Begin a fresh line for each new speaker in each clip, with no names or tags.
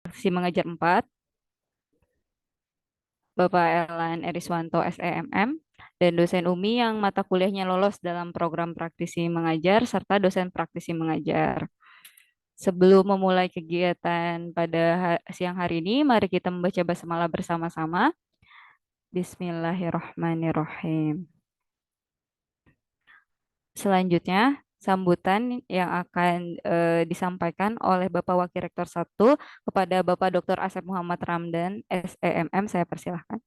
Praktisi Mengajar 4, Bapak Elan Eriswanto SEMM, dan dosen UMI yang mata kuliahnya lolos dalam program praktisi mengajar, serta dosen praktisi mengajar. Sebelum memulai kegiatan pada siang hari ini, mari kita membaca basmalah bersama-sama. Bismillahirrahmanirrahim. Selanjutnya, sambutan yang akan disampaikan oleh Bapak Wakil Rektor 1 kepada Bapak Dr. Asep Muhammad Ramdan, SEMM. Saya persilahkan.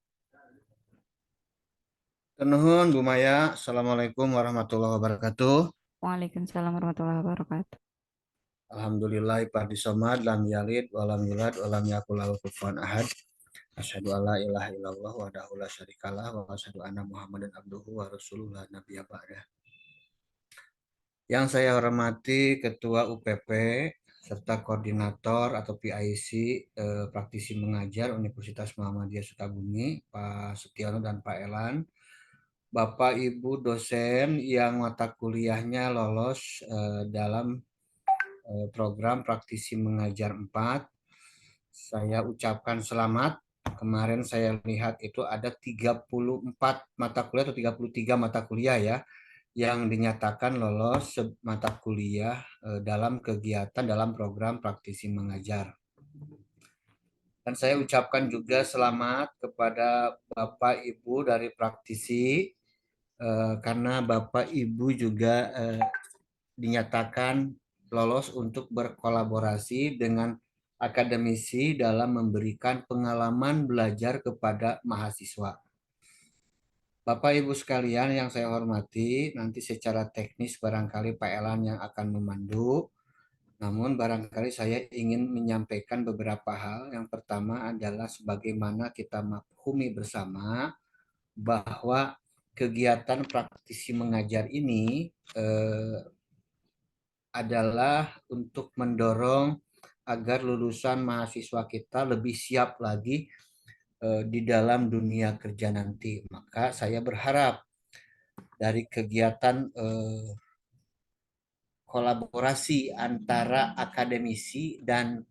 Nuhun Bu Maya, Assalamualaikum warahmatullahi wabarakatuh.
Waalaikumsalam warahmatullahi wabarakatuh.
Alhamdulillah Iqadi Somad, lam yalid, walam yulad, walam yakul lahu kufuwan ahad. Asyhadu alla ilaha illallah wahdahu la syarikalah wa asyhadu anna Muhammadan abduhu wa rasuluhu la nabiyya ba'dah. Yang saya hormati Ketua UPP serta Koordinator atau PIC Praktisi Mengajar Universitas Muhammadiyah Sukabumi, Pak Setiono dan Pak Elan. Bapak Ibu dosen yang mata kuliahnya lolos dalam program Praktisi Mengajar 4. Saya ucapkan selamat. Kemarin saya lihat itu ada 34 mata kuliah atau 33 mata kuliah ya yang dinyatakan lolos mata kuliah dalam kegiatan dalam program Praktisi Mengajar. Dan saya ucapkan juga selamat kepada Bapak Ibu dari praktisi karena Bapak Ibu juga dinyatakan lolos untuk berkolaborasi dengan akademisi dalam memberikan pengalaman belajar kepada mahasiswa. Bapak Ibu sekalian yang saya hormati, nanti secara teknis barangkali Pak Elan yang akan memandu. Namun barangkali saya ingin menyampaikan beberapa hal. Yang pertama adalah sebagaimana kita maklumi bersama bahwa kegiatan praktisi mengajar ini adalah untuk mendorong agar lulusan mahasiswa kita lebih siap lagi di dalam dunia kerja nanti. Maka saya berharap dari kegiatan kolaborasi antara akademisi dan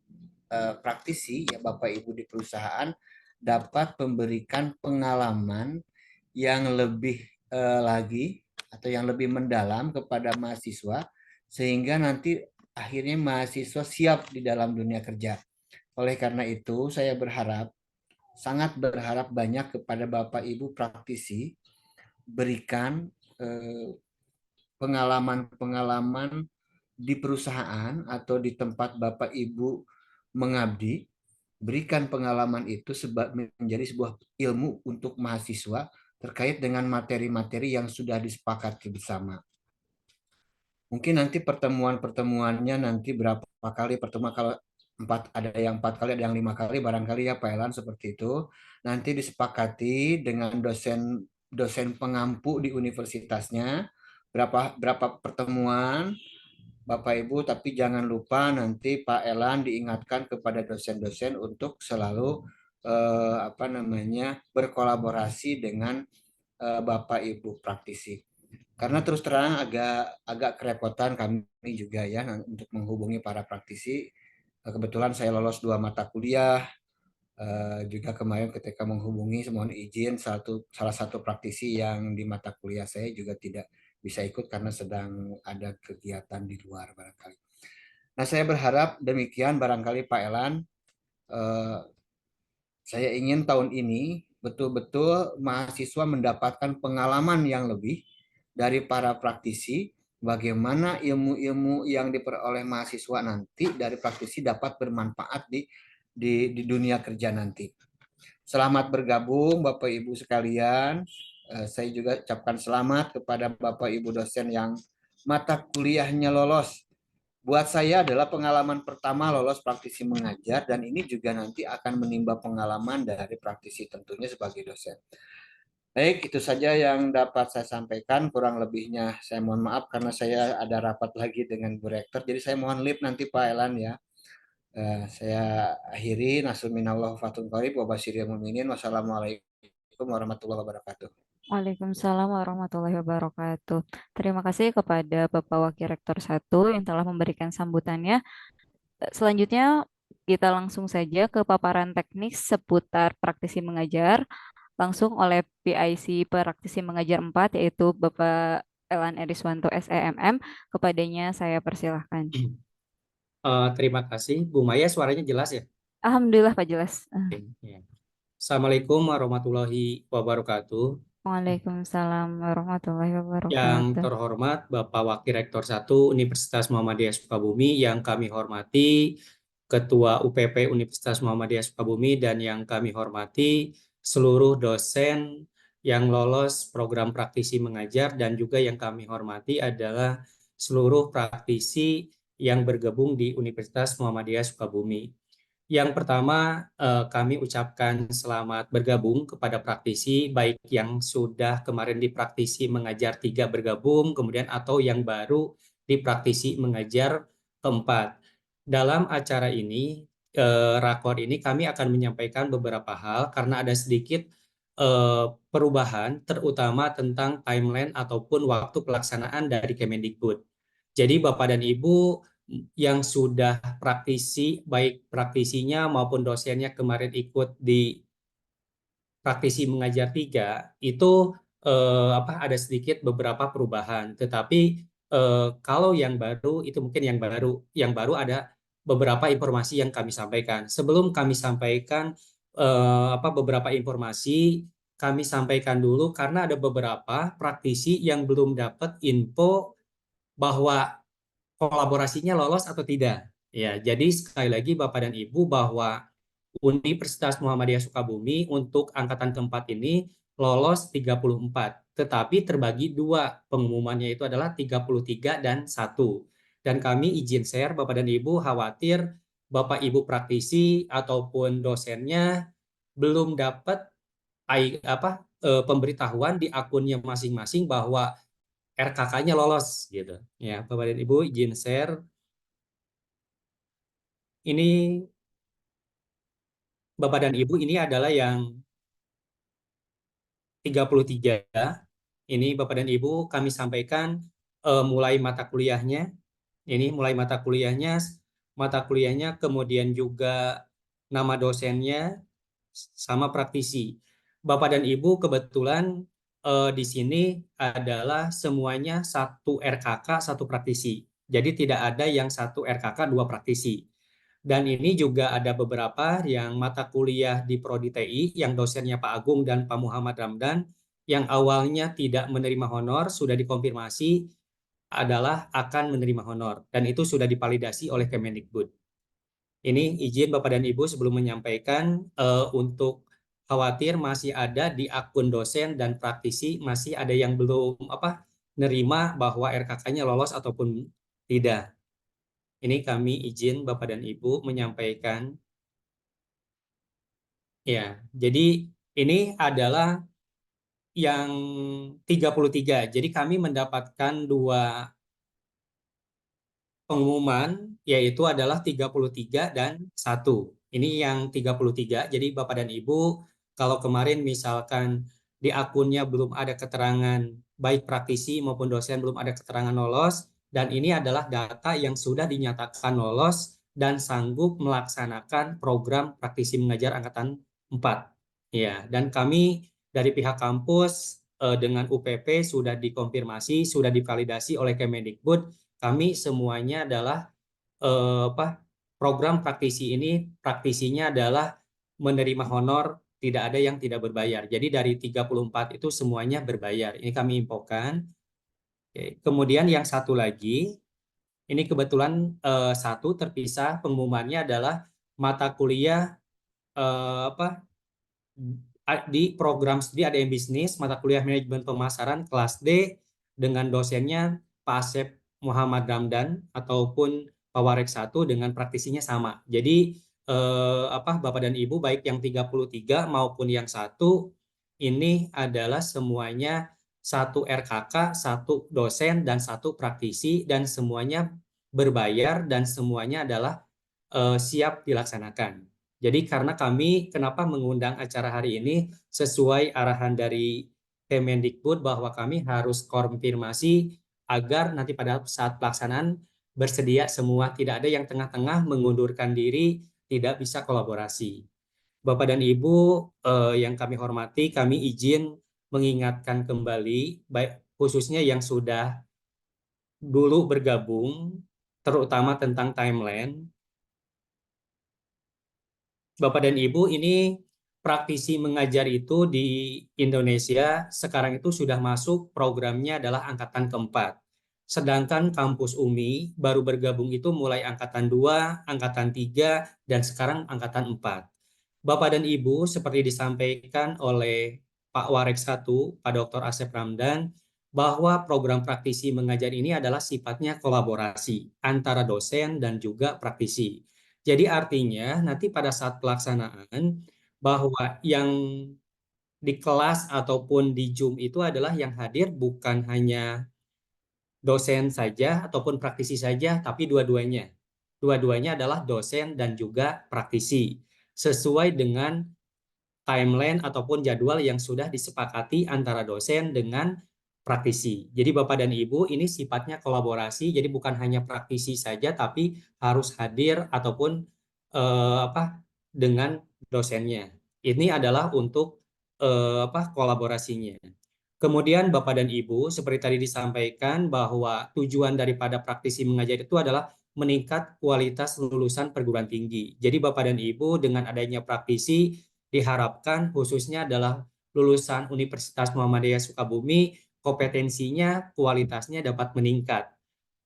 praktisi ya Bapak Ibu di perusahaan dapat memberikan pengalaman yang lebih lagi atau yang lebih mendalam kepada mahasiswa sehingga nanti akhirnya mahasiswa siap di dalam dunia kerja. Oleh karena itu, saya berharap, sangat berharap banyak kepada Bapak Ibu praktisi berikan pengalaman-pengalaman di perusahaan atau di tempat Bapak Ibu mengabdi, berikan pengalaman itu menjadi sebuah ilmu untuk mahasiswa terkait dengan materi-materi yang sudah disepakati bersama. Mungkin nanti pertemuan-pertemuannya nanti berapa kali pertemuan, kalau ada yang 4 kali, ada yang 5 kali, barangkali ya Pak Elan seperti itu. Nanti disepakati dengan dosen pengampu di universitasnya berapa pertemuan Bapak Ibu, tapi jangan lupa nanti Pak Elan diingatkan kepada dosen-dosen untuk selalu berkolaborasi dengan Bapak Ibu praktisi. Karena terus terang agak kerepotan kami juga ya untuk menghubungi para praktisi. Kebetulan saya lolos 2 mata kuliah. Juga kemarin ketika menghubungi mohon izin salah satu praktisi yang di mata kuliah saya juga tidak bisa ikut karena sedang ada kegiatan di luar barangkali. Nah, saya berharap demikian barangkali Pak Elan. eh, saya ingin tahun ini betul-betul mahasiswa mendapatkan pengalaman yang lebih dari para praktisi, bagaimana ilmu-ilmu yang diperoleh mahasiswa nanti dari praktisi dapat bermanfaat di dunia kerja nanti. Selamat bergabung Bapak Ibu sekalian. Saya juga ucapkan selamat kepada Bapak Ibu dosen yang mata kuliahnya lolos. Buat saya adalah pengalaman pertama lolos praktisi mengajar dan ini juga nanti akan menimba pengalaman dari praktisi tentunya sebagai dosen. Baik, itu saja yang dapat saya sampaikan. Kurang lebihnya saya mohon maaf karena saya ada rapat lagi dengan Bu Rektor. Jadi saya mohon lift nanti Pak Elan ya. Saya akhiri. Nasruminallah fatun qarib wa basyiril mu'minin. Wassalamualaikum warahmatullahi wabarakatuh.
Waalaikumsalam warahmatullahi wabarakatuh. Terima kasih kepada Bapak Wakil Rektor 1 yang telah memberikan sambutannya. Selanjutnya, kita langsung saja ke paparan teknis seputar praktisi mengajar langsung oleh PIC Praktisi Mengajar 4 yaitu Bapak Elan Eriswanto SEMM. Kepadanya saya persilahkan.
Terima kasih, Bu Maya, suaranya jelas ya?
Alhamdulillah Pak jelas.
Oke, ya. Assalamualaikum warahmatullahi wabarakatuh.
Waalaikumsalam warahmatullahi
Yang
wabarakatuh.
terhormat Bapak Wakil Rektor 1 Universitas Muhammadiyah Sukabumi, yang kami hormati Ketua UPP Universitas Muhammadiyah Sukabumi, dan yang kami hormati seluruh dosen yang lolos program praktisi mengajar, dan juga yang kami hormati adalah seluruh praktisi yang bergabung di Universitas Muhammadiyah Sukabumi. Yang pertama, kami ucapkan selamat bergabung kepada praktisi, baik yang sudah kemarin di praktisi mengajar 3 bergabung, kemudian atau yang baru di praktisi mengajar 4. Dalam acara ini, rakor ini kami akan menyampaikan beberapa hal karena ada sedikit perubahan, terutama tentang timeline ataupun waktu pelaksanaan dari Kemendikbud. Jadi Bapak dan Ibu yang sudah praktisi, baik praktisinya maupun dosennya kemarin ikut di praktisi mengajar 3, itu ada sedikit beberapa perubahan. Tetapi kalau yang baru itu mungkin yang baru ada beberapa informasi yang kami sampaikan. Sebelum kami sampaikan beberapa informasi, kami sampaikan dulu karena ada beberapa praktisi yang belum dapat info bahwa kolaborasinya lolos atau tidak. Ya, jadi sekali lagi Bapak dan Ibu bahwa Universitas Muhammadiyah Sukabumi untuk angkatan keempat ini lolos 34, tetapi terbagi dua, pengumumannya itu adalah 33 dan 1. Dan kami izin share Bapak dan Ibu, khawatir Bapak Ibu praktisi ataupun dosennya belum dapat pemberitahuan di akunnya masing-masing bahwa RKK-nya lolos gitu. Ya, Bapak dan Ibu izin share. Ini Bapak dan Ibu, ini adalah yang 33. Ini Bapak dan Ibu kami sampaikan mulai mata kuliahnya. Ini mulai mata kuliahnya, kemudian juga nama dosennya sama praktisi. Bapak dan Ibu kebetulan di sini adalah semuanya satu RKK, satu praktisi. Jadi tidak ada yang satu RKK, dua praktisi. Dan ini juga ada beberapa yang mata kuliah di Prodi TI yang dosennya Pak Agung dan Pak Muhammad Ramdan yang awalnya tidak menerima honor sudah dikonfirmasi adalah akan menerima honor, dan itu sudah divalidasi oleh Kemendikbud. Ini izin Bapak dan Ibu sebelum menyampaikan untuk khawatir masih ada di akun dosen dan praktisi masih ada yang belum nerima bahwa RKK-nya lolos ataupun tidak. Ini kami izin Bapak dan Ibu menyampaikan. Ya, jadi ini adalah yang 33. Jadi kami mendapatkan dua pengumuman, yaitu adalah 33 dan 1. Ini yang 33. Jadi Bapak dan Ibu, kalau kemarin misalkan di akunnya belum ada keterangan, baik praktisi maupun dosen belum ada keterangan lolos, dan ini adalah data yang sudah dinyatakan lolos dan sanggup melaksanakan program praktisi mengajar angkatan 4. Ya, dan kami dari pihak kampus dengan UPP sudah dikonfirmasi, sudah divalidasi oleh Kemendikbud. Kami semuanya adalah program praktisi ini, praktisinya adalah menerima honor, tidak ada yang tidak berbayar. Jadi dari 34 itu semuanya berbayar. Ini kami infokan. Oke. Kemudian yang satu lagi, ini kebetulan satu terpisah, pengumumannya adalah mata kuliah di program studi ADM Bisnis, mata kuliah Manajemen Pemasaran kelas D dengan dosennya Pak Asep Muhammad Ramdan ataupun Pak Warek 1 dengan praktisinya sama. Jadi Bapak dan Ibu baik yang 33 maupun yang satu ini adalah semuanya satu RKK, satu dosen dan satu praktisi, dan semuanya berbayar dan semuanya adalah siap dilaksanakan. Jadi karena kami kenapa mengundang acara hari ini sesuai arahan dari Kemendikbud bahwa kami harus konfirmasi agar nanti pada saat pelaksanaan bersedia semua, tidak ada yang tengah-tengah mengundurkan diri, tidak bisa kolaborasi. Bapak dan Ibu yang kami hormati, kami izin mengingatkan kembali, baik khususnya yang sudah dulu bergabung, terutama tentang timeline. Bapak dan Ibu, ini praktisi mengajar itu di Indonesia sekarang itu sudah masuk programnya adalah angkatan keempat. Sedangkan kampus UMI baru bergabung itu mulai angkatan 2, angkatan 3, dan sekarang angkatan 4. Bapak dan Ibu, seperti disampaikan oleh Pak Warek 1, Pak Dr. Asep Ramdan, bahwa program praktisi mengajar ini adalah sifatnya kolaborasi antara dosen dan juga praktisi. Jadi artinya nanti pada saat pelaksanaan bahwa yang di kelas ataupun di Zoom itu adalah yang hadir bukan hanya dosen saja ataupun praktisi saja, tapi dua-duanya. Dua-duanya adalah dosen dan juga praktisi. Sesuai dengan timeline ataupun jadwal yang sudah disepakati antara dosen dengan praktisi. Jadi Bapak dan Ibu, ini sifatnya kolaborasi, jadi bukan hanya praktisi saja, tapi harus hadir ataupun dengan dosennya. Ini adalah untuk kolaborasinya. Kemudian Bapak dan Ibu, seperti tadi disampaikan bahwa tujuan daripada praktisi mengajar itu adalah meningkat kualitas lulusan perguruan tinggi. Jadi Bapak dan Ibu, dengan adanya praktisi diharapkan khususnya adalah lulusan Universitas Muhammadiyah Sukabumi, kompetensinya, kualitasnya dapat meningkat.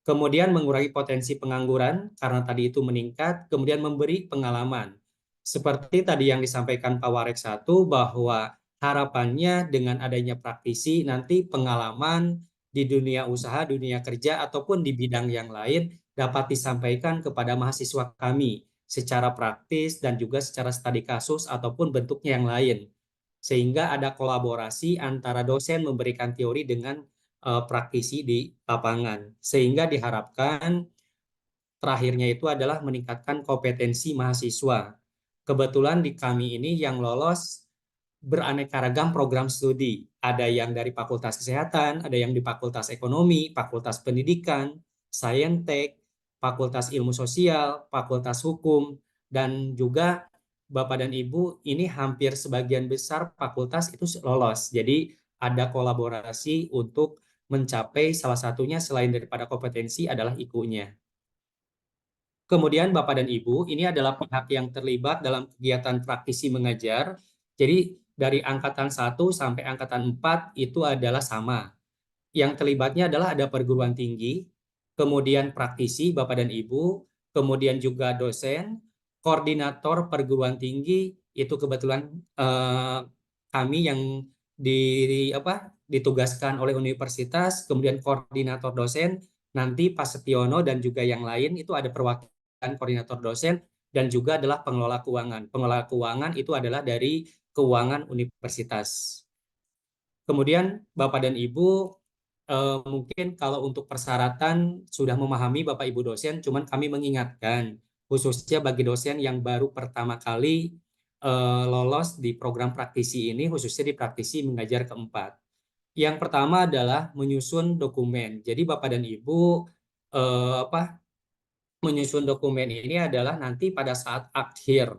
Kemudian mengurangi potensi pengangguran karena tadi itu meningkat, kemudian memberi pengalaman. Seperti tadi yang disampaikan Pak Warek 1 bahwa harapannya dengan adanya praktisi nanti pengalaman di dunia usaha, dunia kerja ataupun di bidang yang lain dapat disampaikan kepada mahasiswa kami secara praktis dan juga secara studi kasus ataupun bentuknya yang lain. Sehingga ada kolaborasi antara dosen memberikan teori dengan praktisi di lapangan. Sehingga diharapkan terakhirnya itu adalah meningkatkan kompetensi mahasiswa. Kebetulan di kami ini yang lolos beraneka ragam program studi. Ada yang dari Fakultas Kesehatan, ada yang di Fakultas Ekonomi, Fakultas Pendidikan, Saintek, Fakultas Ilmu Sosial, Fakultas Hukum, dan juga Bapak dan Ibu, ini hampir sebagian besar fakultas itu lolos. Jadi ada kolaborasi untuk mencapai salah satunya selain daripada kompetensi adalah IQ-nya. Kemudian Bapak dan Ibu, ini adalah pihak yang terlibat dalam kegiatan praktisi mengajar. Jadi dari angkatan 1 sampai angkatan 4 itu adalah sama. Yang terlibatnya adalah ada perguruan tinggi, kemudian praktisi Bapak dan Ibu, kemudian juga dosen, koordinator perguruan tinggi itu kebetulan kami yang ditugaskan oleh universitas, kemudian koordinator dosen, nanti Pak Setiono dan juga yang lain itu ada perwakilan koordinator dosen dan juga adalah pengelola keuangan. Pengelola keuangan itu adalah dari keuangan universitas. Kemudian Bapak dan Ibu mungkin kalau untuk persyaratan sudah memahami Bapak Ibu dosen, cuman kami mengingatkan khususnya bagi dosen yang baru pertama kali lolos di program praktisi ini, khususnya di praktisi mengajar keempat. Yang pertama adalah menyusun dokumen. Jadi Bapak dan Ibu menyusun dokumen ini adalah nanti pada saat akhir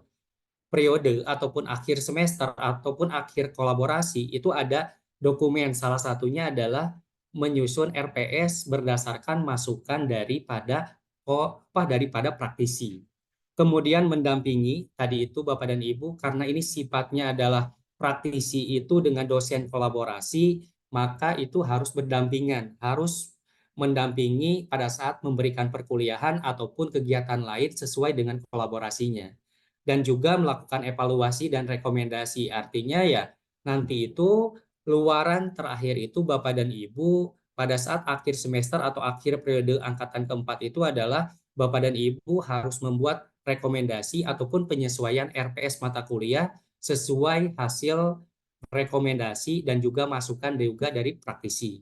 periode ataupun akhir semester ataupun akhir kolaborasi itu ada dokumen. Salah satunya adalah menyusun RPS berdasarkan masukan daripada praktisi. Kemudian mendampingi tadi itu Bapak dan Ibu, karena ini sifatnya adalah praktisi itu dengan dosen kolaborasi, maka itu harus berdampingan, harus mendampingi pada saat memberikan perkuliahan ataupun kegiatan lain sesuai dengan kolaborasinya. Dan juga melakukan evaluasi dan rekomendasi. Artinya ya nanti itu luaran terakhir itu Bapak dan Ibu pada saat akhir semester atau akhir periode angkatan keempat itu adalah Bapak dan Ibu harus membuat rekomendasi ataupun penyesuaian RPS mata kuliah sesuai hasil rekomendasi dan juga masukan juga dari praktisi.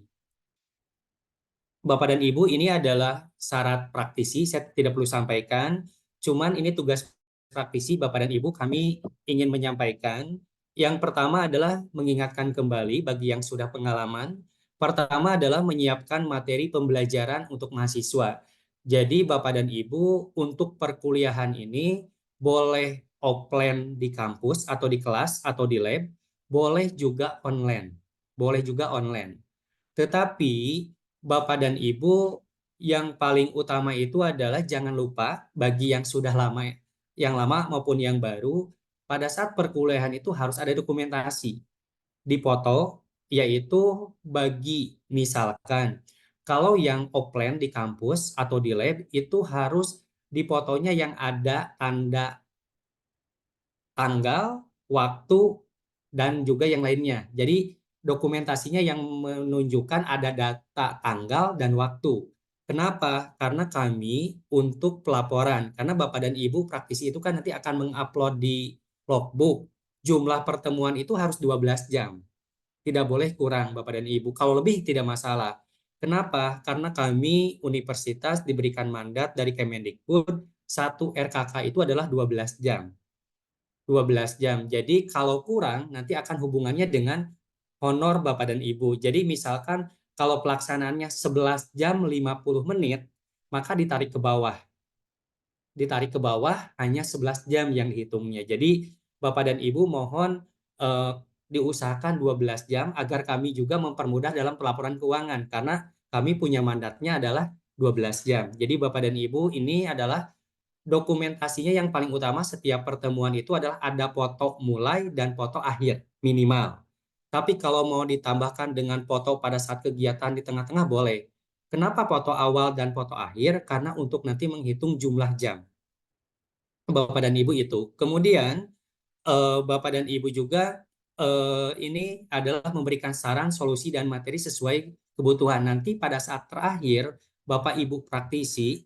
Bapak dan Ibu, ini adalah syarat praktisi, saya tidak perlu sampaikan, cuman ini tugas praktisi Bapak dan Ibu kami ingin menyampaikan. Yang pertama adalah mengingatkan kembali bagi yang sudah pengalaman. Pertama adalah menyiapkan materi pembelajaran untuk mahasiswa. Jadi Bapak dan Ibu untuk perkuliahan ini boleh offline di kampus atau di kelas atau di lab, boleh juga online. Boleh juga online. Tetapi Bapak dan Ibu yang paling utama itu adalah jangan lupa bagi yang sudah lama, yang lama maupun yang baru, pada saat perkuliahan itu harus ada dokumentasi dipoto, yaitu bagi misalkan kalau yang offline di kampus atau di lab itu harus dipotonya yang ada tanda tanggal, waktu, dan juga yang lainnya. Jadi dokumentasinya yang menunjukkan ada data tanggal dan waktu. Kenapa? Karena kami untuk pelaporan, karena Bapak dan Ibu praktisi itu kan nanti akan mengupload di logbook. Jumlah pertemuan itu harus 12 jam. Tidak boleh kurang Bapak dan Ibu. Kalau lebih tidak masalah. Kenapa? Karena kami universitas diberikan mandat dari Kemendikbud, satu RKK itu adalah 12 jam. 12 jam. Jadi kalau kurang nanti akan hubungannya dengan honor Bapak dan Ibu. Jadi misalkan kalau pelaksanaannya 11 jam 50 menit, maka ditarik ke bawah. Ditarik ke bawah hanya 11 jam yang dihitungnya. Jadi Bapak dan Ibu mohon diusahakan 12 jam agar kami juga mempermudah dalam pelaporan keuangan karena kami punya mandatnya adalah 12 jam. Jadi Bapak dan Ibu ini adalah dokumentasinya yang paling utama setiap pertemuan itu adalah ada foto mulai dan foto akhir minimal. Tapi kalau mau ditambahkan dengan foto pada saat kegiatan di tengah-tengah boleh. Kenapa foto awal dan foto akhir? Karena untuk nanti menghitung jumlah jam. Bapak dan Ibu itu. Kemudian Bapak dan Ibu juga ini adalah memberikan saran, solusi, dan materi sesuai kebutuhan. Nanti pada saat terakhir, Bapak Ibu praktisi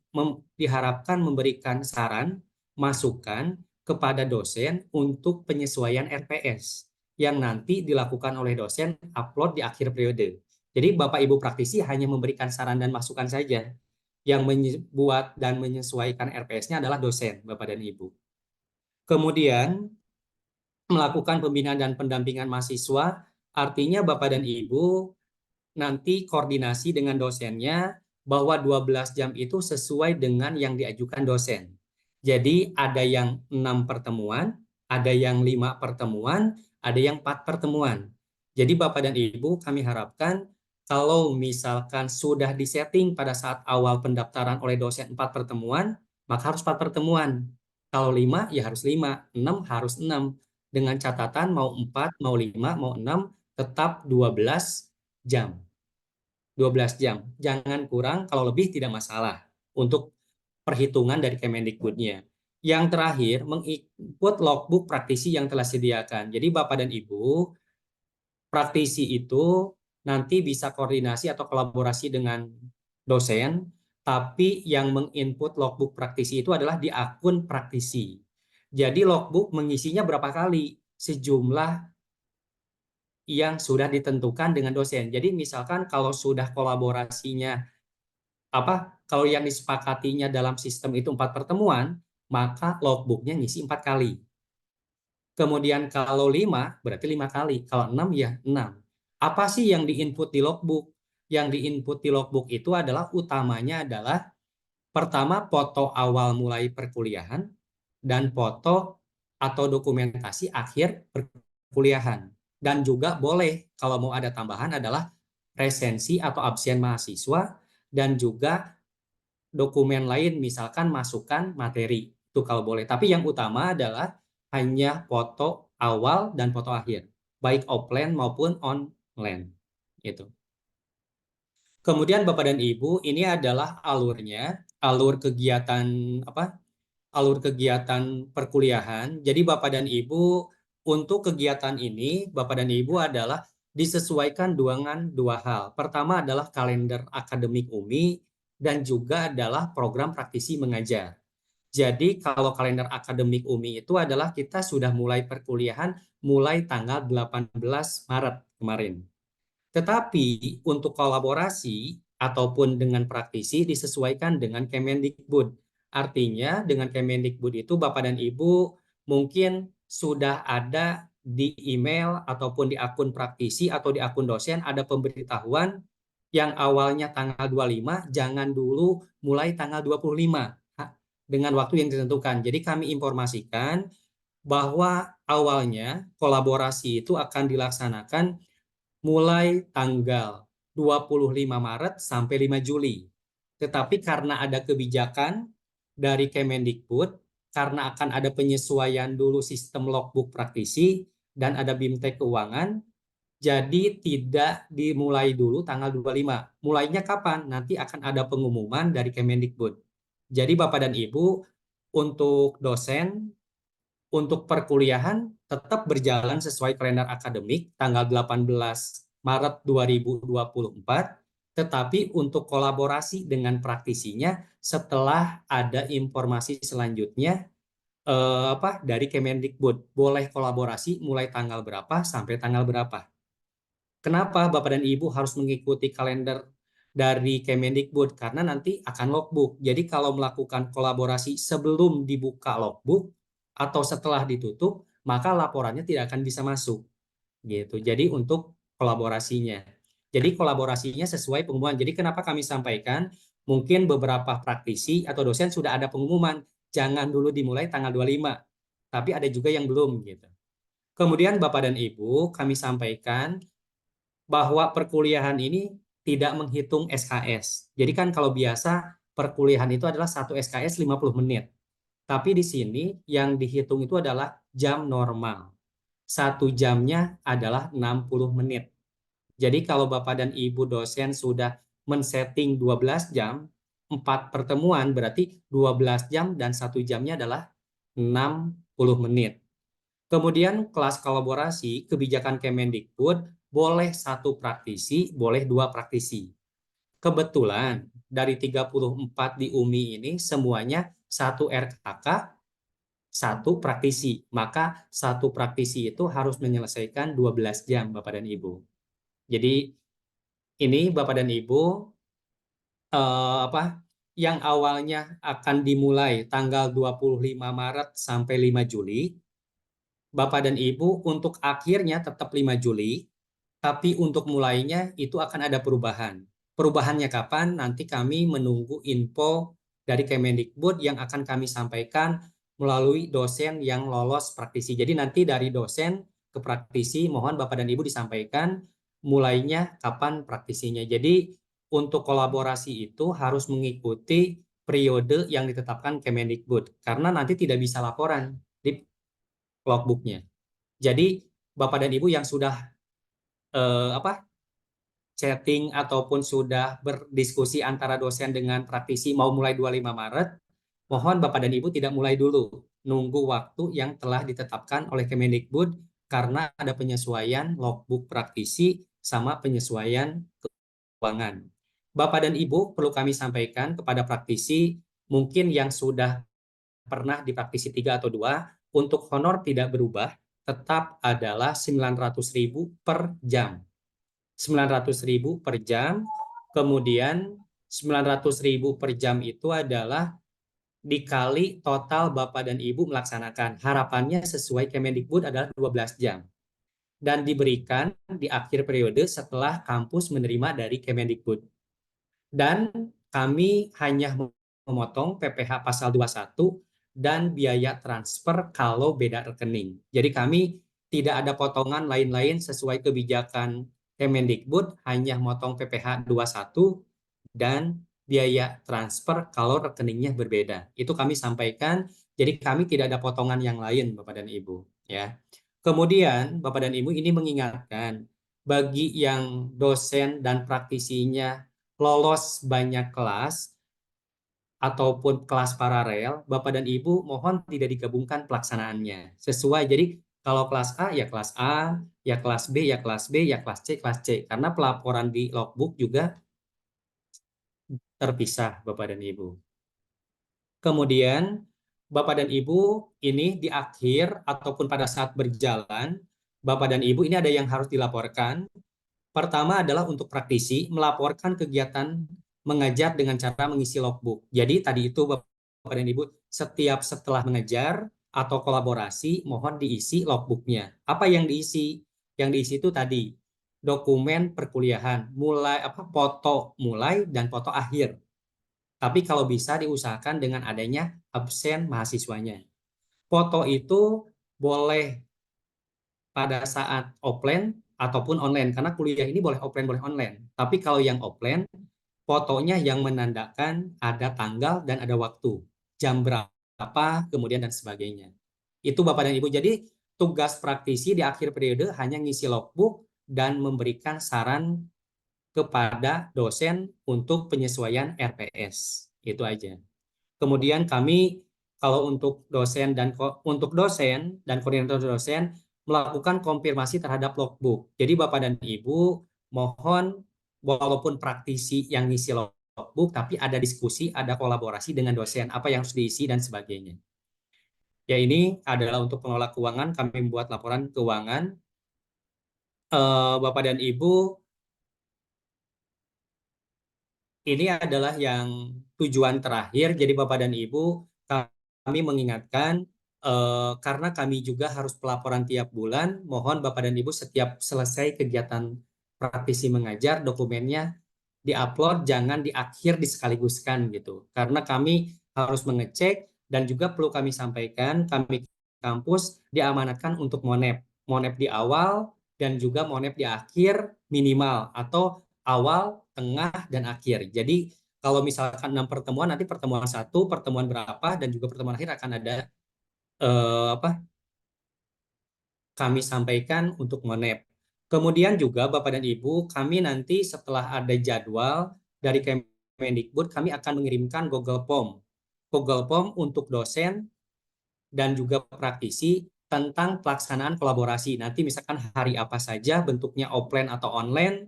diharapkan memberikan saran, masukan kepada dosen untuk penyesuaian RPS yang nanti dilakukan oleh dosen upload di akhir periode. Jadi Bapak Ibu praktisi hanya memberikan saran dan masukan saja. Yang membuat dan menyesuaikan RPS-nya adalah dosen, Bapak dan Ibu. Kemudian melakukan pembinaan dan pendampingan mahasiswa, artinya Bapak dan Ibu nanti koordinasi dengan dosennya bahwa 12 jam itu sesuai dengan yang diajukan dosen. Jadi ada yang 6 pertemuan, ada yang 5 pertemuan, ada yang 4 pertemuan. Jadi Bapak dan Ibu kami harapkan kalau misalkan sudah disetting pada saat awal pendaftaran oleh dosen 4 pertemuan, maka harus 4 pertemuan. Kalau 5 ya harus 5, 6 harus 6. Dengan catatan mau 4, mau 5, mau 6, tetap 12 jam. 12 jam. Jangan kurang, kalau lebih tidak masalah untuk perhitungan dari Kemendikbudnya. Yang terakhir, menginput logbook praktisi yang telah disediakan. Jadi Bapak dan Ibu, praktisi itu nanti bisa koordinasi atau kolaborasi dengan dosen, tapi yang menginput logbook praktisi itu adalah di akun praktisi. Jadi logbook mengisinya berapa kali? Sejumlah yang sudah ditentukan dengan dosen. Jadi misalkan kalau sudah kolaborasinya kalau yang disepakatinya dalam sistem itu 4 pertemuan, maka logbooknya ngisi 4 kali. Kemudian kalau 5 berarti 5 kali, kalau 6 ya 6. Apa sih yang diinput di logbook? Yang diinput di logbook itu adalah utamanya adalah pertama foto awal mulai perkuliahan dan foto atau dokumentasi akhir perkuliahan. Dan juga boleh kalau mau ada tambahan adalah resensi atau absen mahasiswa dan juga dokumen lain misalkan masukan materi. Itu kalau boleh. Tapi yang utama adalah hanya foto awal dan foto akhir, baik offline maupun online. Gitu. Kemudian Bapak dan Ibu, ini adalah alurnya, alur kegiatan alur kegiatan perkuliahan. Jadi Bapak dan Ibu untuk kegiatan ini Bapak dan Ibu adalah disesuaikan dengan dua hal. Pertama adalah kalender akademik UMI dan juga adalah program praktisi mengajar. Jadi kalau kalender akademik UMI itu adalah kita sudah mulai perkuliahan mulai tanggal 18 Maret kemarin. Tetapi untuk kolaborasi ataupun dengan praktisi disesuaikan dengan Kemendikbud. Artinya dengan Kemendikbud itu Bapak dan Ibu mungkin sudah ada di email ataupun di akun praktisi atau di akun dosen ada pemberitahuan yang awalnya tanggal 25, jangan dulu mulai tanggal 25. dengan waktu yang ditentukan. Jadi kami informasikan bahwa awalnya kolaborasi itu akan dilaksanakan mulai tanggal 25 Maret sampai 5 Juli. Tetapi karena ada kebijakan dari Kemendikbud, karena akan ada penyesuaian dulu sistem logbook praktisi dan ada BIMTEK keuangan, jadi tidak dimulai dulu tanggal 25. Mulainya kapan? Nanti akan ada pengumuman dari Kemendikbud. Jadi Bapak dan Ibu, untuk dosen, untuk perkuliahan tetap berjalan sesuai kalender akademik tanggal 18 Maret 2024, tetapi untuk kolaborasi dengan praktisinya setelah ada informasi selanjutnya dari Kemendikbud, boleh kolaborasi mulai tanggal berapa sampai tanggal berapa. Kenapa Bapak dan Ibu harus mengikuti kalender dari Kemendikbud? Karena nanti akan logbook. Jadi kalau melakukan kolaborasi sebelum dibuka logbook atau setelah ditutup, maka laporannya tidak akan bisa masuk. Gitu. Jadi untuk kolaborasinya. Jadi kolaborasinya sesuai pengumuman. Jadi kenapa kami sampaikan, mungkin beberapa praktisi atau dosen sudah ada pengumuman, jangan dulu dimulai tanggal 25. Tapi ada juga yang belum gitu. Kemudian Bapak dan Ibu, kami sampaikan bahwa perkuliahan ini tidak menghitung SKS. Jadi kan kalau biasa perkuliahan itu adalah satu SKS 50 menit. Tapi di sini yang dihitung itu adalah jam normal. Satu jamnya adalah 60 menit. Jadi kalau Bapak dan Ibu dosen sudah men-setting 12 jam, 4 pertemuan berarti 12 jam dan 1 jamnya adalah 60 menit. Kemudian kelas kolaborasi, kebijakan Kemendikbud, boleh 1 praktisi, boleh 2 praktisi. Kebetulan dari 34 di UMI ini semuanya 1 RKK, 1 praktisi. Maka 1 praktisi itu harus menyelesaikan 12 jam Bapak dan Ibu. Jadi ini Bapak dan Ibu yang awalnya akan dimulai tanggal 25 Maret sampai 5 Juli, Bapak dan Ibu untuk akhirnya tetap 5 Juli, tapi untuk mulainya itu akan ada perubahan. Perubahannya kapan? Nanti kami menunggu info dari Kemendikbud yang akan kami sampaikan melalui dosen yang lolos praktisi. Jadi nanti dari dosen ke praktisi, mohon Bapak dan Ibu disampaikan mulainya kapan praktisinya. Jadi untuk kolaborasi itu harus mengikuti periode yang ditetapkan Kemendikbud, karena nanti tidak bisa laporan di logbooknya. Jadi Bapak dan Ibu yang sudah chatting ataupun sudah berdiskusi antara dosen dengan praktisi mau mulai 25 Maret, mohon Bapak dan Ibu tidak mulai dulu. Nunggu waktu yang telah ditetapkan oleh Kemendikbud karena ada penyesuaian logbook praktisi sama penyesuaian keuangan. Bapak dan Ibu perlu kami sampaikan kepada praktisi, mungkin yang sudah pernah di praktisi 3 atau 2, untuk honor tidak berubah, tetap adalah 900.000 per jam. 900.000 per jam, kemudian 900.000 per jam itu adalah dikali total Bapak dan Ibu melaksanakan. Harapannya sesuai Kemendikbud adalah 12 jam. Dan diberikan di akhir periode setelah kampus menerima dari Kemendikbud. Dan kami hanya memotong PPh pasal 21 dan biaya transfer kalau beda rekening. Jadi kami tidak ada potongan lain-lain sesuai kebijakan Kemendikbud, hanya motong PPh 21 dan biaya transfer kalau rekeningnya berbeda. Itu kami sampaikan, jadi kami tidak ada potongan yang lain Bapak dan Ibu. Ya. Kemudian Bapak dan Ibu ini mengingatkan, bagi yang dosen dan praktisinya lolos banyak kelas ataupun kelas paralel, Bapak dan Ibu mohon tidak digabungkan pelaksanaannya. Sesuai, jadi kalau kelas A, ya kelas A, ya kelas B, ya kelas B, ya kelas C, kelas C. Karena pelaporan di logbook juga terpisah, Bapak dan Ibu. Kemudian, Bapak dan Ibu, ini di akhir ataupun pada saat berjalan, Bapak dan Ibu, ini ada yang harus dilaporkan. Pertama adalah untuk praktisi, melaporkan kegiatan mengajar dengan cara mengisi logbook. Jadi tadi itu Bapak dan Ibu, setiap setelah mengajar atau kolaborasi, mohon diisi logbooknya. Apa yang diisi? Yang diisi itu tadi, dokumen perkuliahan, mulai foto mulai dan foto akhir. Tapi kalau bisa diusahakan dengan adanya absen mahasiswanya. Foto itu boleh pada saat offline ataupun online, karena kuliah ini boleh offline, boleh online. Tapi kalau yang offline, fotonya yang menandakan ada tanggal dan ada waktu, jam berapa, kemudian dan sebagainya. Itu Bapak dan Ibu. Jadi tugas praktisi di akhir periode hanya ngisi logbook dan memberikan saran kepada dosen untuk penyesuaian RPS. Itu aja. Kemudian kami kalau untuk dosen dan koordinator dosen melakukan konfirmasi terhadap logbook. Jadi Bapak dan Ibu mohon walaupun praktisi yang ngisi logbook tapi ada diskusi, ada kolaborasi dengan dosen apa yang harus diisi dan sebagainya. Ya ini adalah untuk pengelola keuangan, kami membuat laporan keuangan. Bapak dan Ibu, ini adalah yang tujuan terakhir. Jadi Bapak dan Ibu, kami mengingatkan karena kami juga harus pelaporan tiap bulan, mohon Bapak dan Ibu setiap selesai kegiatan praktisi mengajar, dokumennya diupload, jangan di akhir disekaligus,kan gitu. Karena kami harus mengecek dan juga perlu kami sampaikan, kami kampus diamanatkan untuk monep. Monep di awal dan juga monep di akhir minimal atau awal, tengah, dan akhir. Jadi kalau misalkan 6 pertemuan, nanti pertemuan 1, pertemuan berapa, dan juga pertemuan akhir akan ada kami sampaikan untuk monep. Kemudian juga Bapak dan Ibu, kami nanti setelah ada jadwal dari Kemendikbud, kami akan mengirimkan Google Form. Google Form untuk dosen dan juga praktisi tentang pelaksanaan kolaborasi. Nanti misalkan hari apa saja, bentuknya offline atau online,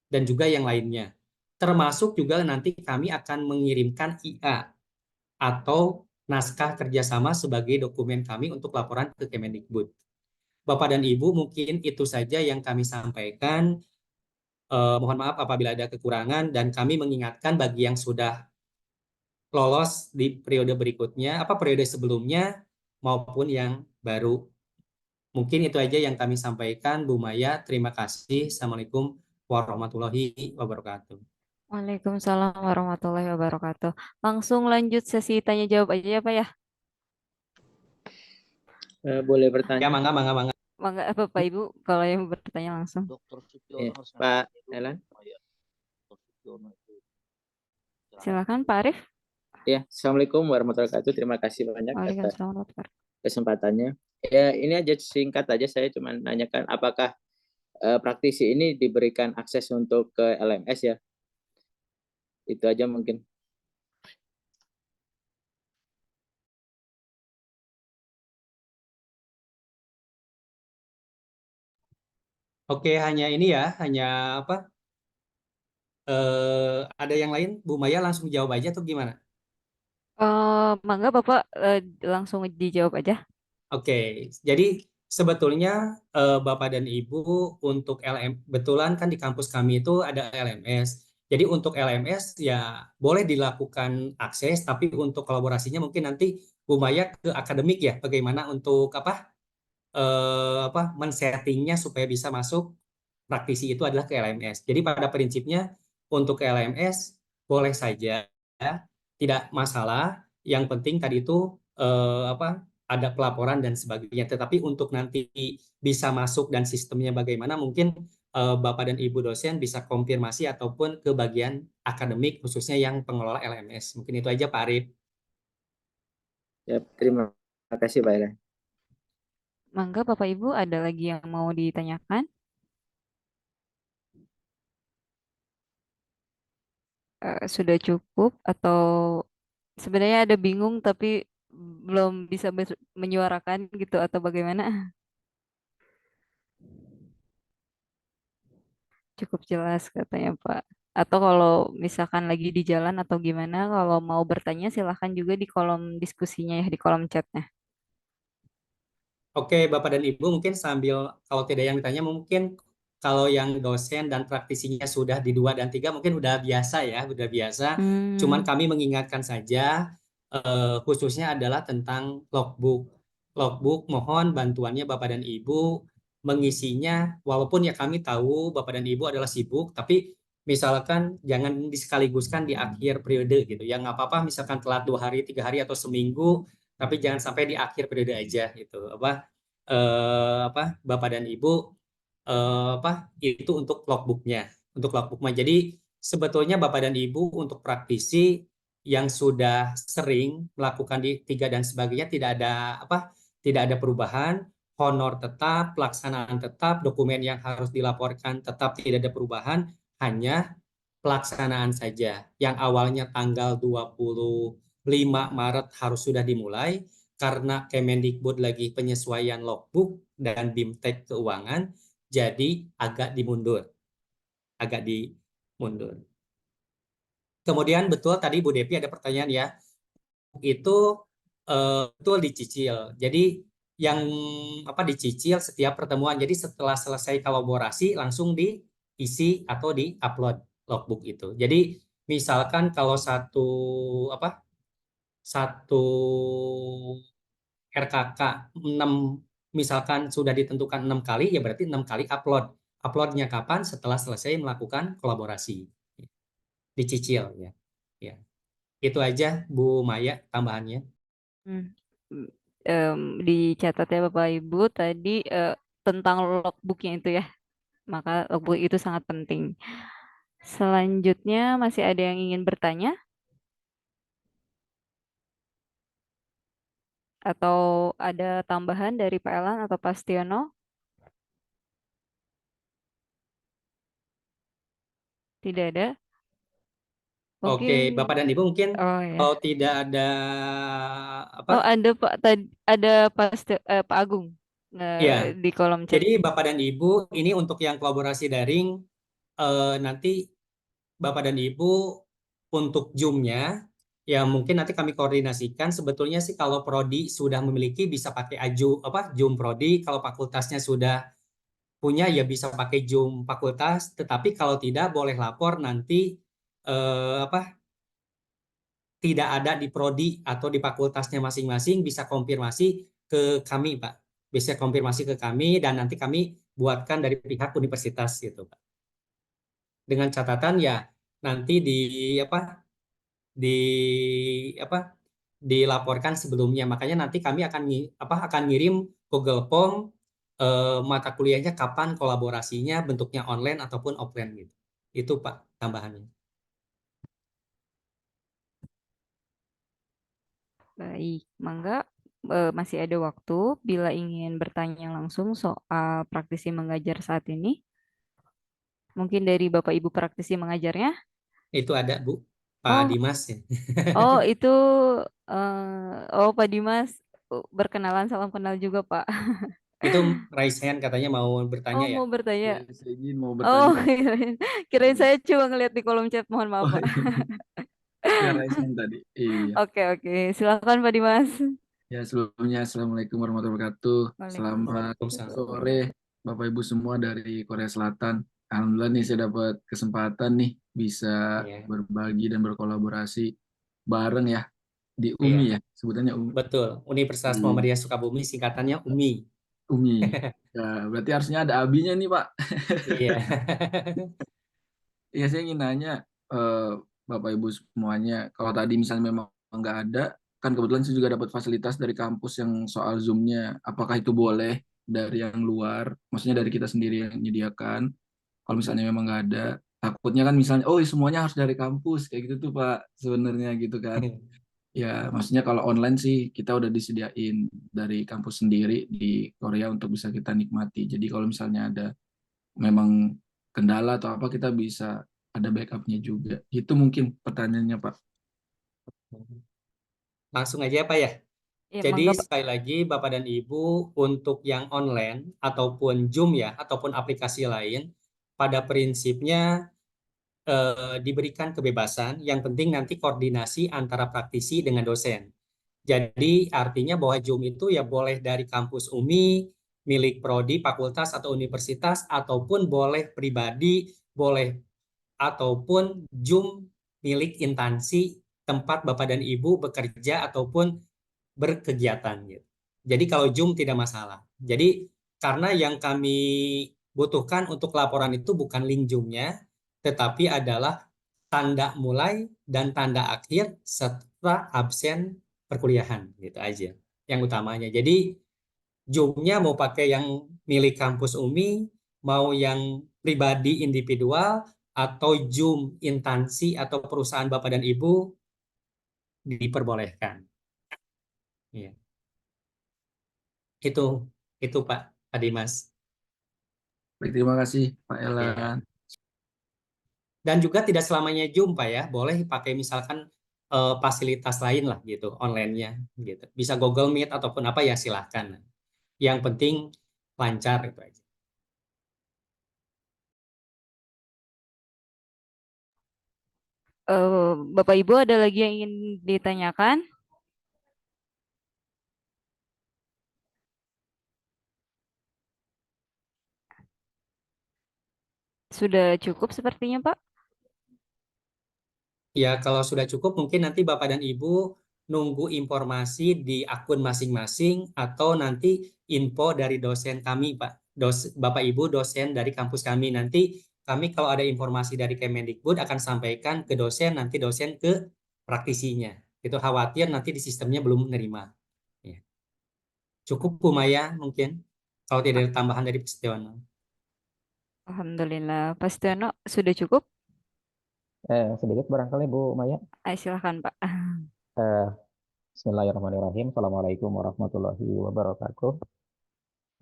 dan juga yang lainnya. Termasuk juga nanti kami akan mengirimkan IA atau naskah kerjasama sebagai dokumen kami untuk laporan ke Kemendikbud. Bapak dan Ibu, mungkin itu saja yang kami sampaikan. Mohon maaf apabila ada kekurangan, dan kami mengingatkan bagi yang sudah lolos di periode berikutnya, periode sebelumnya maupun yang baru. Mungkin itu aja yang kami sampaikan, Bu Maya. Terima kasih. Assalamualaikum warahmatullahi wabarakatuh.
Waalaikumsalam warahmatullahi wabarakatuh. Langsung lanjut sesi tanya jawab aja ya Pak ya.
Boleh bertanya?
Ya, mangga.
Mangga Bapak Ibu kalau yang bertanya langsung.
Ya, Pak Elan.
Silakan Pak Arif.
Ya, Assalamualaikum warahmatullahi wabarakatuh. Terima kasih banyak atas
Waalaikumsalam warahmatullahi wabarakatuh.
kesempatannya. Ya, ini aja singkat aja, saya cuma nanyakan apakah praktisi ini diberikan akses untuk ke LMS ya? Itu aja mungkin.
Oke, hanya ini ya, hanya ada yang lain? Bu Maya langsung jawab aja atau gimana?
Mangga Bapak langsung dijawab aja.
Oke, jadi sebetulnya Bapak dan Ibu untuk betulan kan di kampus kami itu ada LMS. Jadi untuk LMS ya boleh dilakukan akses, tapi untuk kolaborasinya mungkin nanti Bu Maya ke akademik ya, bagaimana untuk men-settingnya supaya bisa masuk praktisi itu adalah ke LMS. Jadi pada prinsipnya untuk LMS boleh saja, tidak masalah. Yang penting tadi itu ada pelaporan dan sebagainya. Tetapi untuk nanti bisa masuk dan sistemnya bagaimana, mungkin Bapak dan Ibu dosen bisa konfirmasi ataupun ke bagian akademik khususnya yang pengelola LMS. Mungkin itu aja Pak Arif.
Ya, terima kasih Pak Elan.
Mangga Bapak Ibu ada lagi yang mau ditanyakan? Sudah cukup atau sebenarnya ada bingung tapi belum bisa menyuarakan gitu atau bagaimana? Cukup jelas katanya Pak. Atau kalau misalkan lagi di jalan atau gimana, kalau mau bertanya silahkan juga di kolom diskusinya ya, di kolom chatnya.
Oke, Bapak dan Ibu, mungkin sambil kalau tidak yang ditanya, mungkin kalau yang dosen dan praktisinya sudah di 2 dan 3 mungkin udah biasa ya, udah biasa. Cuman kami mengingatkan saja, khususnya adalah tentang logbook. Logbook, mohon bantuannya Bapak dan Ibu mengisinya, walaupun ya kami tahu Bapak dan Ibu adalah sibuk, tapi misalkan jangan disekaligus di akhir periode gitu. Ya nggak apa-apa misalkan telat 2 hari, 3 hari atau seminggu, tapi jangan sampai di akhir periode aja gitu. Bapak dan Ibu itu untuk logbooknya, untuk logbooknya. Jadi sebetulnya Bapak dan Ibu untuk praktisi yang sudah sering melakukan di 3 dan sebagainya tidak ada perubahan, honor tetap, pelaksanaan tetap, dokumen yang harus dilaporkan tetap tidak ada perubahan, hanya pelaksanaan saja. Yang awalnya tanggal 25 Maret harus sudah dimulai karena Kemendikbud lagi penyesuaian logbook dan BIMTEK keuangan, jadi agak dimundur. Kemudian betul tadi Bu Devi ada pertanyaan ya, itu betul dicicil. Jadi yang dicicil setiap pertemuan. Jadi setelah selesai kolaborasi langsung diisi atau di-upload logbook itu. Jadi misalkan kalau satu RKK 6 misalkan sudah ditentukan 6 kali, ya berarti 6 kali upload. Uploadnya kapan? Setelah selesai melakukan kolaborasi. Dicicil ya. Ya. Itu aja Bu Maya tambahannya.
Hmm. Dicatat ya Bapak Ibu tadi tentang logbooknya itu ya. Maka logbook itu sangat penting. Selanjutnya masih ada yang ingin bertanya? Atau ada tambahan dari Pak Elan atau Pak Stiono? Tidak ada?
Oke,
Mungkin,
Bapak dan Ibu mungkin
oh ya.
kalau tidak ada
Oh ada Pak, ada Pak Agung
ya.
di kolom chat.
Jadi Bapak dan Ibu ini untuk yang kolaborasi daring nanti Bapak dan Ibu untuk Zoom-nya ya mungkin nanti kami koordinasikan. Sebetulnya sih kalau prodi sudah memiliki bisa pakai Zoom prodi, kalau fakultasnya sudah punya ya bisa pakai Zoom fakultas, tetapi kalau tidak boleh lapor nanti eh, apa tidak ada di prodi atau di fakultasnya masing-masing, bisa konfirmasi ke kami Pak. Bisa konfirmasi ke kami dan nanti kami buatkan dari pihak universitas gitu Pak. Dengan catatan ya nanti di dilaporkan sebelumnya. Makanya nanti kami akan ngirim Google Form mata kuliahnya kapan kolaborasinya, bentuknya online ataupun offline gitu. Itu Pak tambahannya.
Baik, mangga masih ada waktu bila ingin bertanya langsung soal praktisi mengajar saat ini. Mungkin dari Bapak Ibu praktisi mengajarnya.
Itu ada Bu, Pak
Oh,
Dimas ya.
oh itu oh Pak Dimas. Berkenalan, salam kenal juga Pak.
Itu raise hand katanya mau bertanya
Oh
ya.
mau bertanya.
Ya, saya izin mau
Oh
bertanya.
kirain saya cuma ngeliat di kolom chat. Mohon maaf
Oh
Pak.
iya, saya raisen tadi. Iya.
Oke oke, silakan Pak Dimas.
Ya, sebelumnya Assalamualaikum warahmatullahi wabarakatuh. Selamat
Waalaikumsalam.
sore Bapak Ibu semua dari Korea Selatan. Alhamdulillah nih saya dapat kesempatan nih bisa
Iya,
berbagi dan berkolaborasi bareng ya di
iya,
UMI ya, sebutannya UMI.
betul. Universitas
Di
Muhammadiyah Sukabumi singkatannya UMI.
UMI. Ya, berarti harusnya ada abinya nih, Pak.
Iya.
Iya, saya ingin nanya eh, Bapak Ibu semuanya, kalau tadi misalnya memang nggak ada, kan kebetulan saya juga dapat fasilitas dari kampus yang soal Zoom-nya. Apakah itu boleh dari yang luar, maksudnya dari kita sendiri yang menyediakan? Kalau misalnya memang nggak ada, takutnya kan misalnya, oh semuanya harus dari kampus, kayak gitu tuh Pak, sebenarnya gitu kan. Ya, maksudnya kalau online sih kita udah disediain dari kampus sendiri di Korea untuk bisa kita nikmati. Jadi kalau misalnya ada memang kendala atau apa kita bisa ada backupnya juga. Itu mungkin pertanyaannya Pak.
Langsung aja Pak ya.
Ya
Jadi
mangga Pak.
sekali lagi Bapak dan Ibu untuk yang online ataupun Zoom ya ataupun aplikasi lain pada prinsipnya diberikan kebebasan. Yang penting nanti koordinasi antara praktisi dengan dosen. Jadi artinya bahwa Zoom itu ya boleh dari kampus UMI, milik prodi, fakultas atau universitas ataupun boleh pribadi, boleh ataupun Zoom milik instansi tempat Bapak dan Ibu bekerja ataupun berkegiatan gitu. Jadi kalau Zoom tidak masalah. Jadi karena yang kami butuhkan untuk laporan itu bukan link Zoom-nya, tetapi adalah tanda mulai dan tanda akhir serta absen perkuliahan, gitu aja yang utamanya. Jadi Zoom-nya mau pakai yang milik kampus UMI, mau yang pribadi individual, atau Zoom instansi atau perusahaan Bapak dan Ibu diperbolehkan. Iya. Itu Pak Dimas.
Baik, terima kasih Pak
Iya.
Elan.
Dan juga tidak selamanya Zoom Pak ya, boleh pakai misalkan fasilitas lain lah gitu, online-nya gitu. Bisa Google Meet ataupun apa ya silahkan. Yang penting lancar itu aja.
Bapak Ibu ada lagi yang ingin ditanyakan? Sudah cukup sepertinya, Pak.
Ya, kalau sudah cukup mungkin nanti Bapak dan Ibu nunggu informasi di akun masing-masing atau nanti info dari dosen kami, Pak. Bapak Ibu dosen dari kampus kami. Nanti kami kalau ada informasi dari Kemendikbud akan sampaikan ke dosen, nanti dosen ke praktisinya. Itu khawatir nanti di sistemnya belum menerima. Ya. Cukup Bu Maya mungkin kalau tidak ada tambahan dari Pak Setiono.
Alhamdulillah. Pak Setiono, sudah cukup?
Sedikit barangkali Bu Maya.
Silahkan, Pak.
Eh, Bismillahirrahmanirrahim. Assalamualaikum warahmatullahi wabarakatuh.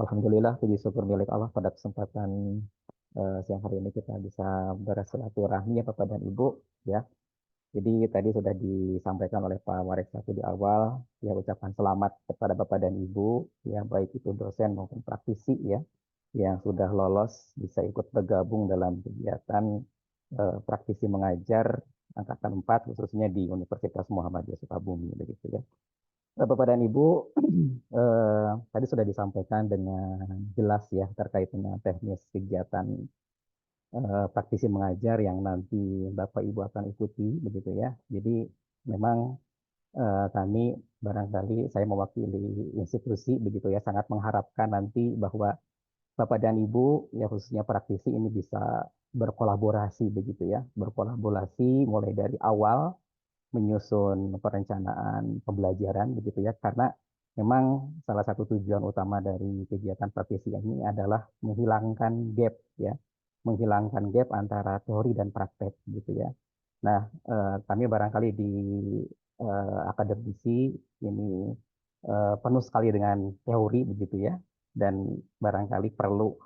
Alhamdulillah, puji syukur milik Allah pada kesempatan siang hari ini kita bisa bersilaturahmi ya Bapak dan Ibu ya. Jadi tadi sudah disampaikan oleh Pak Warisatu di awal ya, ucapan selamat kepada Bapak dan Ibu ya, baik itu dosen maupun praktisi ya yang sudah lolos bisa ikut bergabung dalam kegiatan praktisi mengajar angkatan 4 khususnya di Universitas Muhammadiyah Sukabumi begitu ya. Bapak dan Ibu, tadi sudah disampaikan dengan jelas ya terkait dengan teknis kegiatan praktisi mengajar yang nanti Bapak Ibu akan ikuti begitu ya. Jadi memang kami barangkali saya mewakili institusi begitu ya sangat mengharapkan nanti bahwa Bapak dan Ibu ya khususnya praktisi ini bisa berkolaborasi begitu ya, berkolaborasi mulai dari awal menyusun perencanaan pembelajaran begitu ya, karena memang salah satu tujuan utama dari kegiatan praktisi ini adalah menghilangkan gap ya, menghilangkan gap antara teori dan praktek gitu ya. Nah, kami barangkali di akademisi ini penuh sekali dengan teori begitu ya, dan barangkali perlu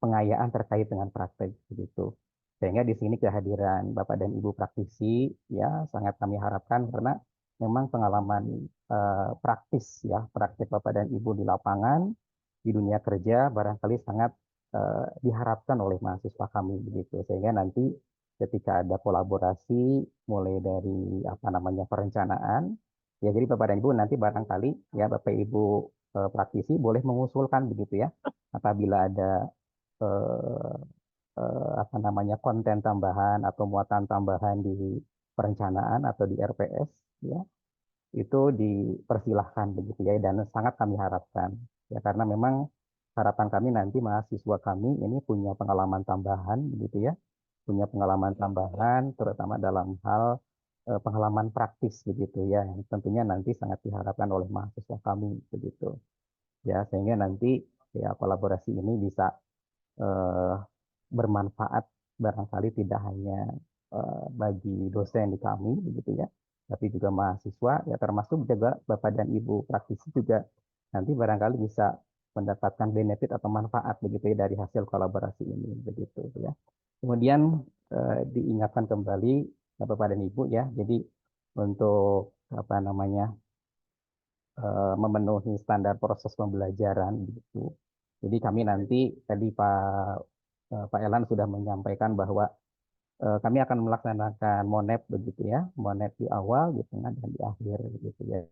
pengayaan terkait dengan praktek begitu. Sehingga di sini kehadiran Bapak dan Ibu praktisi ya sangat kami harapkan karena memang pengalaman praktis ya, praktik Bapak dan Ibu di lapangan di dunia kerja barangkali sangat diharapkan oleh mahasiswa kami begitu. Sehingga nanti ketika ada kolaborasi mulai dari apa namanya perencanaan ya, jadi Bapak dan Ibu nanti barangkali ya Bapak Ibu praktisi boleh mengusulkan begitu ya apabila ada eh, apa namanya konten tambahan atau muatan tambahan di perencanaan atau di RPS ya, itu dipersilahkan begitu ya, dan sangat kami harapkan ya karena memang harapan kami nanti mahasiswa kami ini punya pengalaman tambahan begitu ya, punya pengalaman tambahan terutama dalam hal pengalaman praktis begitu ya, yang tentunya nanti sangat diharapkan oleh mahasiswa kami begitu ya, sehingga nanti ya kolaborasi ini bisa eh, bermanfaat barangkali tidak hanya bagi dosen di kami begitu ya, tapi juga mahasiswa ya, termasuk juga Bapak dan Ibu praktisi juga nanti barangkali bisa mendapatkan benefit atau manfaat begitu ya dari hasil kolaborasi ini begitu ya. Kemudian diingatkan kembali Bapak dan Ibu ya, jadi untuk apa namanya memenuhi standar proses pembelajaran gitu. Jadi kami nanti tadi Pak Elan sudah menyampaikan bahwa kami akan melaksanakan monep begitu ya, monep di awal, di tengah dan di akhir begitu ya.